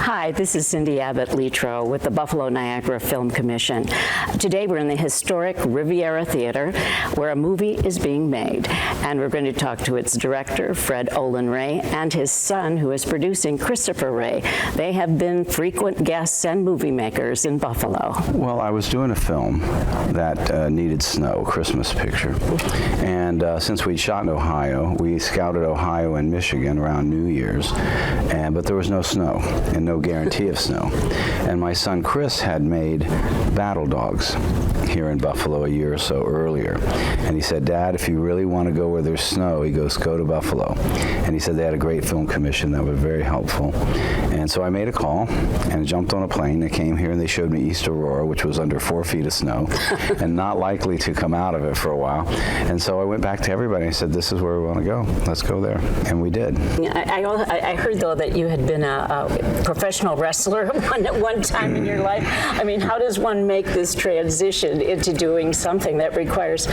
Hi, this is Cindy Abbott-Litro with the Buffalo Niagara Film Commission. Today we're in the historic Riviera Theater where a movie is being made, and we're going to talk to its director, Fred Olen Ray, and his son, who is producing, Christopher Ray. They have been frequent guests and movie makers in Buffalo. Well, I was doing a film that needed snow, Christmas picture, and since we'd shot in Ohio, we scouted Ohio and Michigan around New Year's, but there was no snow and no guarantee of snow. And my son Chris had made battle dogs here in Buffalo a year or so earlier. And he said, "Dad, if you really want to go where there's snow," he goes, "go to Buffalo." And he said they had a great film commission that was very helpful. And so I made a call and jumped on a plane. They came here and they showed me East Aurora, which was under 4 feet of snow and not likely to come out of it for a while. And so I went back to everybody and I said, "This is where we want to go. Let's go there." And we did. I heard, though, that you had been a professional wrestler at one time in your life. I mean, how does one make this transition into doing something that requires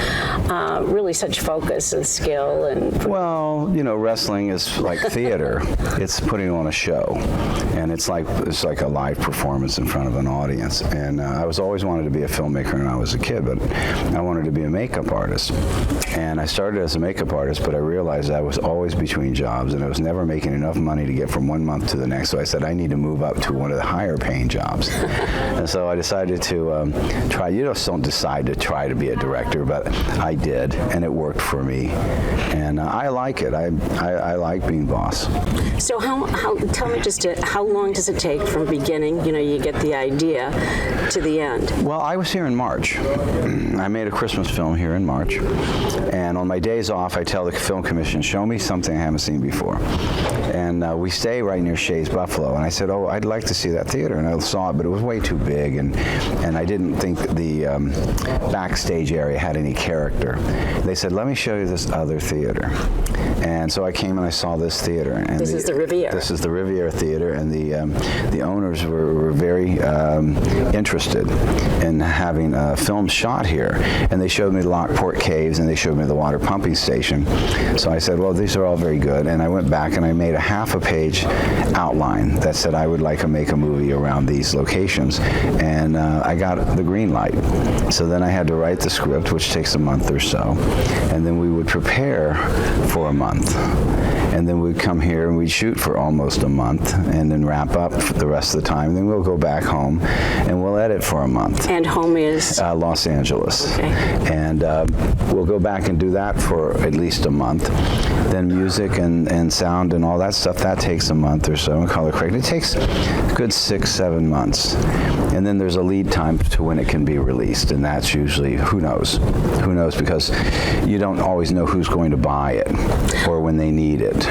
really such focus and skill? And well, you know, wrestling is like theater. It's putting on a show, and it's like a live performance in front of an audience. And I was always wanted to be a filmmaker when I was a kid, but I wanted to be a makeup artist. And I started as a makeup artist, but I realized I was always between jobs, and I was never making enough money to get from one month to the next. So I said, I need to move up to one of the higher paying jobs. And so I decided to try. You just don't decide to try to be a director, but I did, and it worked for me. And I like it. I like being boss. So tell me just how long does it take from beginning, you get the idea, to the end? Well, I was here in March. I made a Christmas film here in March. And on my days off, I tell the film commission, show me something I haven't seen before. And we stay right near Shays Buffalo. And I said, oh, I'd like to see that theater. And I saw it, but it was way too big. And I didn't think the backstage area had any character. They said, let me show you this other theater. And so I came and I saw this theater. And this is the Riviera. This is the Riviera Theater. And the owners were very interested in having a film shot here. And they showed me the Lockport Caves, and they showed me the water pumping station. So I said, well, these are all very good. And I went back and I made a half-a-page outline that said I would like to make a movie around these locations. And I got the green light. So then I had to write the script, which takes a month or so. And then we would prepare for a month. And then we'd come here and we'd shoot for almost a month and then wrap up for the rest of the time. Then we'll go back home and we'll edit for a month. And home is? Los Angeles. Okay. And we'll go back and do that for at least a month. Then music and sound and all that stuff, that takes a month or so, and color correction. It takes a good 6-7 months. And then there's a lead time to when it can be released, and that's usually, who knows? Who knows, because you don't always know who's going to buy it or when they need it.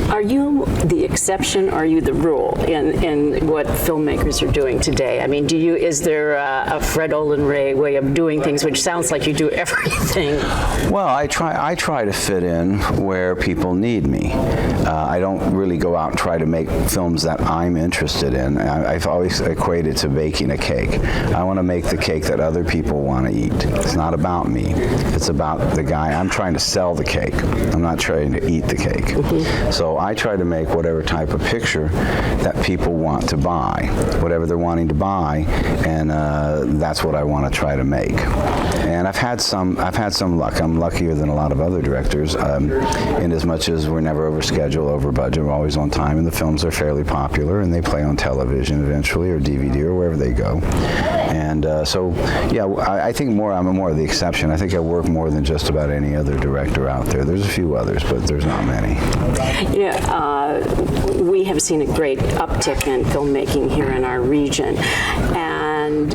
Are you the exception, or are you the rule in what filmmakers are doing today? I mean, is there a Fred Olen Ray way of doing things, which sounds like you do everything? Well, I try to fit in where people need me. I don't really go out and try to make films that I'm interested in. I've always equated to baking a cake. I want to make the cake that other people want to eat. It's not about me. It's about the guy. I'm trying to sell the cake. I'm not trying to eat the cake. Mm-hmm. So I try to make whatever type of picture that people want to buy, whatever they're wanting to buy, and that's what I want to try to make. And I've had some luck. I'm luckier than a lot of other directors, in as much as we're never over schedule, over budget. We're always on time, and the films are fairly popular, and they play on television eventually, or DVD, or wherever they go. And so, yeah, I think I'm more of the exception. I think I work more than just about any other director out there. There's a few others, but there's not many. We have seen a great uptick in filmmaking here in our region. And,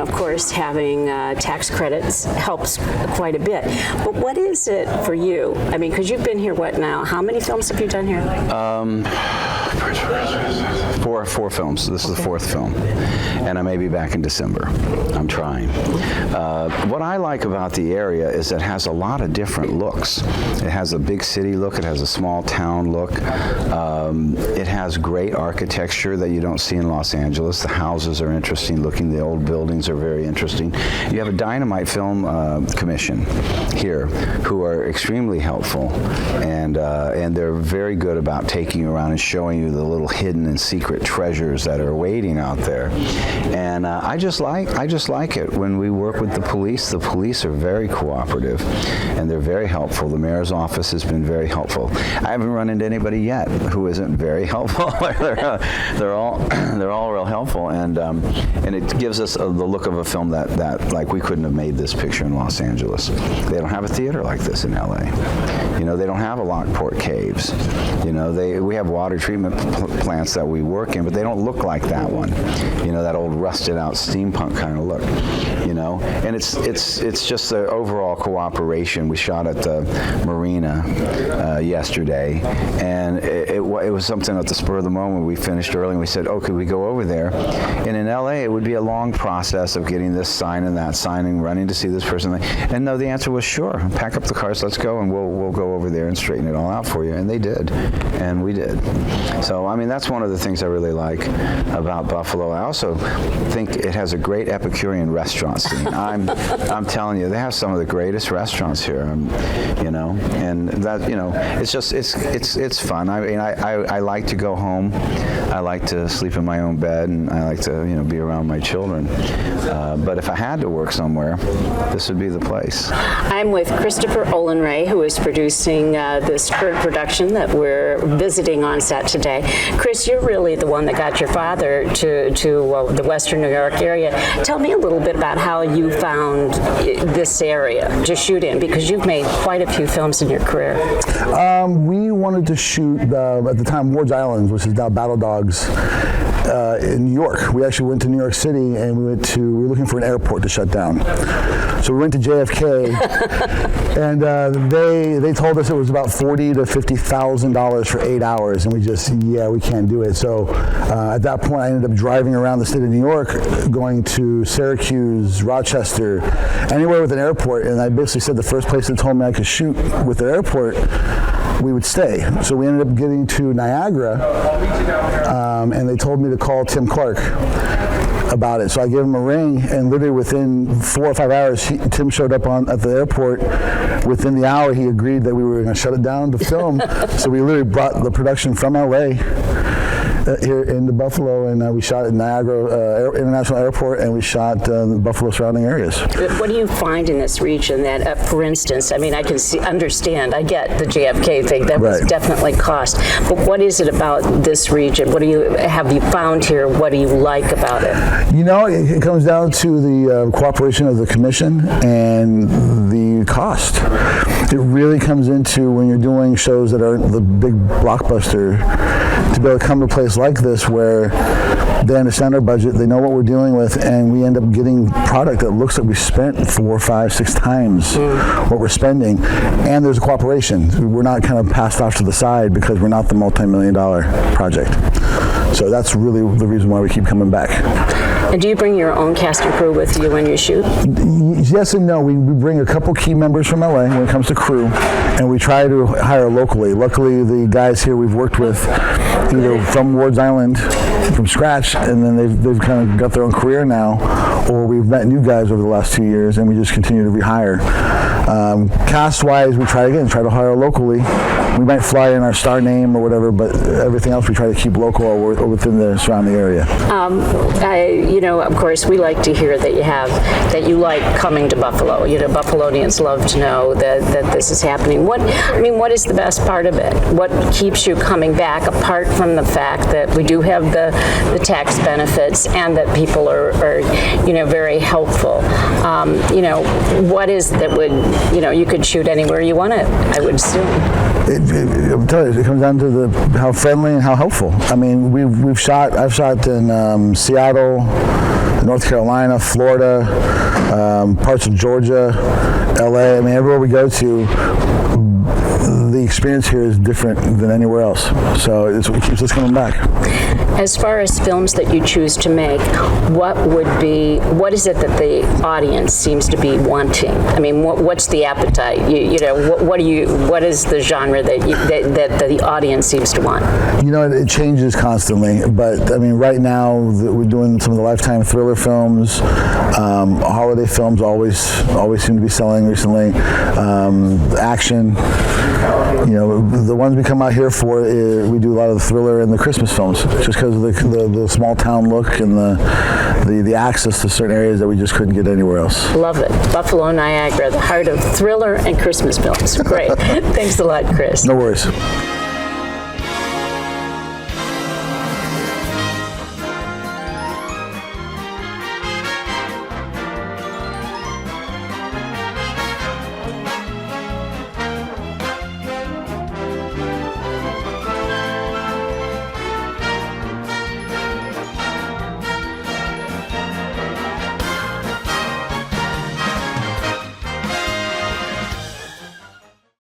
of course, having tax credits helps quite a bit. But what is it for you? I mean, because you've been here, what now? How many films have you done here? Four films. This is the fourth film. And I may be back in December. I'm trying. What I like about the area is it has a lot of different looks. It has a big city look. It has a small town look. It has great architecture that you don't see in Los Angeles. The houses are interesting looking. The old buildings are very interesting. You have a Dynamite Film Commission here who are extremely helpful, and they're very good about taking you around and showing you the little hidden and secret treasures that are waiting out there. And I just like it. When we work with the police are very cooperative, and they're very helpful. The mayor's office has been very helpful. I haven't run into anybody yet who isn't very helpful. they're all real helpful, and it gives us the look of a film that like we couldn't have made this picture in Los Angeles. They don't have a theater like this in LA. You know, they don't have a Lockport Caves. You know, we have water treatment plants that we work in, but they don't look like that one. You know, that old rusted out steampunk kind of look. You know, and it's just the overall cooperation. We shot at the marina yesterday, and it was something at the spur of the moment. We finished early, and we said, "Oh, could we go over there?" And in LA, it would be a long process of getting this sign and that sign and running to see this person. And no, the answer was sure. Pack up the cars, let's go, and we'll go over there and straighten it all out for you. And they did, and we did. So I mean, that's one of the things I really like about Buffalo. I also think it has a great Epicurean restaurant scene. I'm telling you, they have some of the greatest restaurants here. You know, and that, you know, it's just it's fun. I mean, I like to go home. I like to sleep in my own bed, and I like to, you know, be around my children. But if I had to work somewhere, this would be the place. I'm with Christopher Olen Ray, who is producing this current production that we're visiting on set today. Chris, you're really the one that got your father to the Western New York area. Tell me a little bit about how you found this area to shoot in, because you've made quite a few films in your career. We wanted to shoot, at the time, Ward's Island, which is now Battle Dogs, in New York. We actually went to New York City, and we were looking for an airport to shut down. So we went to JFK, and they told us it was about $40,000 to $50,000 for 8 hours, and we can't do it. So at that point, I ended up driving around the state of New York, going to Syracuse, Rochester, anywhere with an airport, and I basically said the first place that told me I could shoot with an airport, we would stay. So we ended up getting to Niagara, and they told me to call Tim Clark about it. So I gave him a ring, and literally within 4 or 5 hours, Tim showed up at the airport. Within the hour, he agreed that we were going to shut it down to film. So we literally brought the production from LA here into Buffalo, and we shot at Niagara International Airport, and we shot the Buffalo surrounding areas. What do you find in this region that, for instance, I mean, I can understand, I get the JFK thing, that was definitely cost, but what is it about this region? What have you found here? What do you like about it? You know, it comes down to the cooperation of the commission and the cost. It really comes into when you're doing shows that aren't the big blockbuster, to be able to come to a place like this where they understand our budget, they know what we're dealing with, and we end up getting product that looks like we spent 4, 5, 6 times what we're spending. And there's a cooperation. We're not kind of passed off to the side because we're not the multi-million-dollar project. So that's really the reason why we keep coming back. And do you bring your own cast and crew with you when you shoot? Yes and no. We bring a couple key members from LA when it comes to crew, and we try to hire locally. Luckily, the guys here we've worked with either from Ward's Island from scratch, and then they've kind of got their own career now, or we've met new guys over the last 2 years, and we just continue to rehire. Cast-wise, we try to hire locally. We might fly in our star name or whatever, but everything else we try to keep local or within the surrounding area. You know, of course, we like to hear that you like coming to Buffalo. You know, Buffalonians love to know that this is happening. What is the best part of it? What keeps you coming back, apart from the fact that we do have the tax benefits and that people are you know, very helpful? You know, what is that would, you know, you could shoot anywhere you want it, I would assume. I'm telling you, it comes down to how friendly and how helpful. I mean, I've shot in Seattle, North Carolina, Florida, parts of Georgia, LA. I mean, everywhere we go to, the experience here is different than anywhere else. So it keeps us coming back. As far as films that you choose to make, what is it that the audience seems to be wanting? I mean, what's the appetite? You know, what is the genre that the audience seems to want? You know, it changes constantly, but I mean, right now we're doing some of the Lifetime thriller films. Holiday films always seem to be selling recently. Action. You know, the ones we come out here for, we do a lot of the thriller and the Christmas films, just because of the small town look and the access to certain areas that we just couldn't get anywhere else. Love it. Buffalo, Niagara, the heart of thriller and Christmas films. Great. Thanks a lot, Chris. No worries.